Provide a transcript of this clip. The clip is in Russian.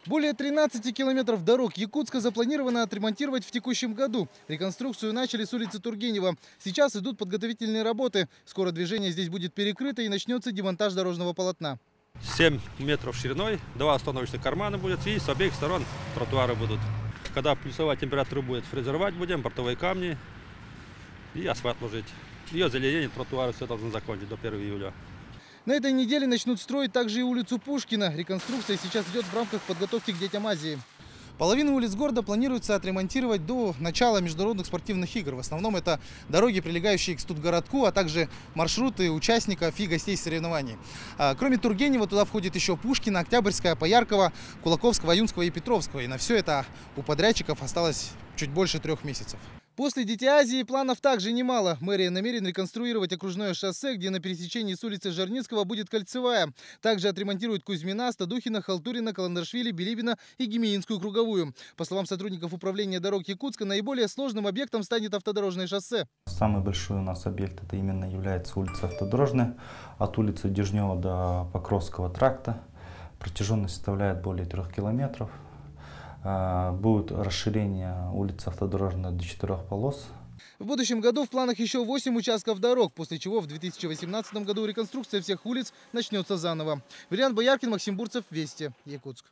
Более 13 километров дорог Якутска запланировано отремонтировать в текущем году. Реконструкцию начали с улицы Тургенева. Сейчас идут подготовительные работы. Скоро движение здесь будет перекрыто и начнется демонтаж дорожного полотна. 7 метров шириной, 2 остановочных кармана будет, и с обеих сторон тротуары будут. Когда плюсовая температура будет, фрезеровать будем, бортовые камни и асфальт ложить. И озеленение тротуара все должно закончить до 1 июля. На этой неделе начнут строить также и улицу Пушкина. Реконструкция сейчас идет в рамках подготовки к Детям Азии. Половину улиц города планируется отремонтировать до начала международных спортивных игр. В основном это дороги, прилегающие к студгородку, а также маршруты участников и гостей соревнований. Кроме Тургенева туда входит еще Пушкина, Октябрьская, Поярково, Кулаковского, Юнского и Петровского. И на все это у подрядчиков осталось чуть больше 3 месяцев. После Детей Азии планов также немало. Мэрия намерена реконструировать окружное шоссе, где на пересечении с улицы Жарницкого будет кольцевая. Также отремонтируют Кузьмина, Стадухина, Халтурина, Каландаршвили, Билибина и Гемеинскую круговую. По словам сотрудников управления дорог Якутска, наиболее сложным объектом станет автодорожное шоссе. Самый большой у нас объект это именно является улица Автодорожная. От улицы Дежнева до Покровского тракта. Протяженность составляет более 3 километров. Будет расширение улицы Автодорожной до 4 полос. В будущем году в планах еще 8 участков дорог, после чего в 2018 году реконструкция всех улиц начнется заново. Вариант Бояркин, Максим Бурцев, Вести, Якутск.